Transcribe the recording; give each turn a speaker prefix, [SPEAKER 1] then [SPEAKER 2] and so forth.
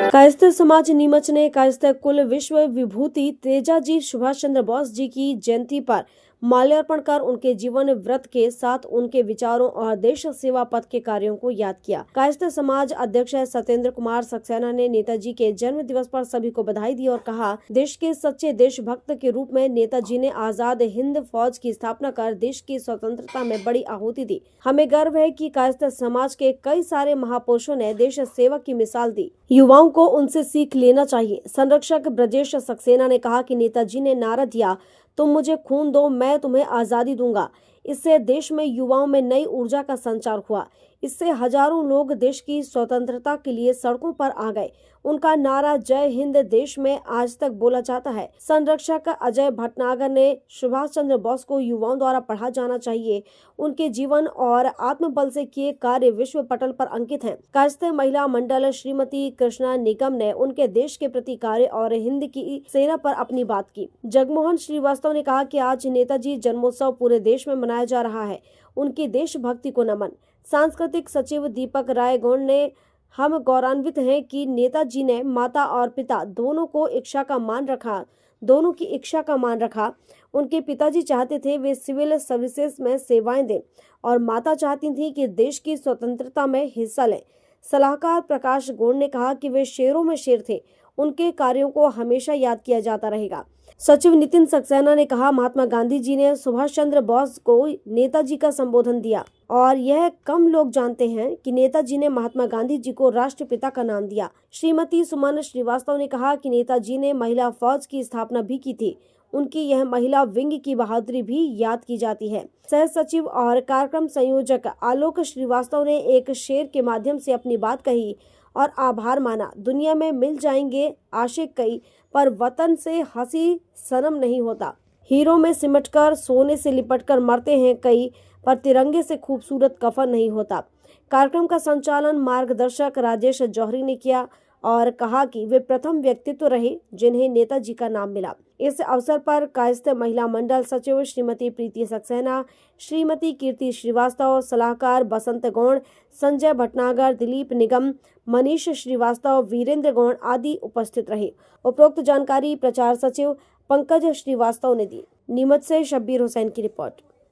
[SPEAKER 1] कायस्थ समाज नीमच ने कायस्थ कुल विश्व विभूति तेजाजी सुभाष चंद्र बोस जी की जयंती पर माल्यार्पण कर उनके जीवन व्रत के साथ उनके विचारों और देश सेवा पथ के कार्यों को याद किया। कायस्थ समाज अध्यक्ष सत्येंद्र कुमार सक्सेना ने नेताजी के जन्म दिवस पर सभी को बधाई दी और कहा, देश के सच्चे देशभक्त के रूप में नेताजी ने आजाद हिंद फौज की स्थापना कर देश की स्वतंत्रता में बड़ी आहुति दी। हमें गर्व है कि कायस्थ समाज के कई सारे महापुरुषों ने देश सेवा की मिसाल दी। युवाओं को उनसे सीख लेना चाहिए। संरक्षक ब्रजेश सक्सेना ने कहा कि नेताजी ने नारा दिया, तुम मुझे खून दो, मैं तुम्हें आजादी दूंगा। इससे देश में युवाओं में नई ऊर्जा का संचार हुआ। इससे हजारों लोग देश की स्वतंत्रता के लिए सड़कों पर आ गए। उनका नारा जय हिंद देश में आज तक बोला जाता है। संरक्षक अजय भटनागर ने सुभाष चंद्र बोस को युवाओं द्वारा पढ़ा जाना चाहिए। उनके जीवन और आत्मबल से किए कार्य विश्व पटल पर अंकित हैं। कायस्थ महिला मंडल श्रीमती कृष्णा निगम ने उनके देश के प्रति कार्य और हिंद की सेना पर अपनी बात की। जगमोहन श्रीवास्तव ने कहा कि आज नेताजी जन्मोत्सव पूरे देश में मनाया जा रहा है। उनकी देशभक्ति को नमन। सांस्कृतिक सचिव दीपक राय गौड़ ने हम गौरवान्वित हैं कि नेताजी ने माता और पिता दोनों की इच्छा का मान रखा। उनके पिताजी चाहते थे वे सिविल सर्विसेज में सेवाएं दें और माता चाहती थी कि देश की स्वतंत्रता में हिस्सा लें। सलाहकार प्रकाश गौड़ ने कहा कि वे शेरों में शेर थे। उनके कार्यों को हमेशा याद किया जाता रहेगा। सचिव नितिन सक्सेना ने कहा, महात्मा गांधी जी ने सुभाष चंद्र बोस को नेताजी का संबोधन दिया और यह कम लोग जानते हैं कि नेताजी ने महात्मा गांधी जी को राष्ट्रपिता का नाम दिया। श्रीमती सुमन श्रीवास्तव ने कहा कि नेताजी ने महिला फौज की स्थापना भी की थी। उनकी यह महिला विंग की बहादुरी भी याद की जाती है। सह सचिव और कार्यक्रम संयोजक आलोक श्रीवास्तव ने एक शेर के माध्यम से अपनी बात कही और आभार माना। दुनिया में मिल जाएंगे आशिक कई, पर वतन से हंसी सनम नहीं होता। हीरो में सिमटकर सोने से लिपटकर मरते हैं कई, पर तिरंगे से खूबसूरत कफन नहीं होता। कार्यक्रम का संचालन मार्गदर्शक राजेश जौहरी ने किया और कहा कि वे प्रथम व्यक्तित्व रहे जिन्हें नेताजी का नाम मिला। इस अवसर पर कायस्थ महिला मंडल सचिव श्रीमती प्रीति सक्सेना, श्रीमती कीर्ति श्रीवास्तव, सलाहकार बसंत गौड़, संजय भटनागर, दिलीप निगम, मनीष श्रीवास्तव, वीरेंद्र गौड़ आदि उपस्थित रहे। उपरोक्त जानकारी प्रचार सचिव पंकज श्रीवास्तव ने दी। नीमच से शब्बीर हुसैन की रिपोर्ट।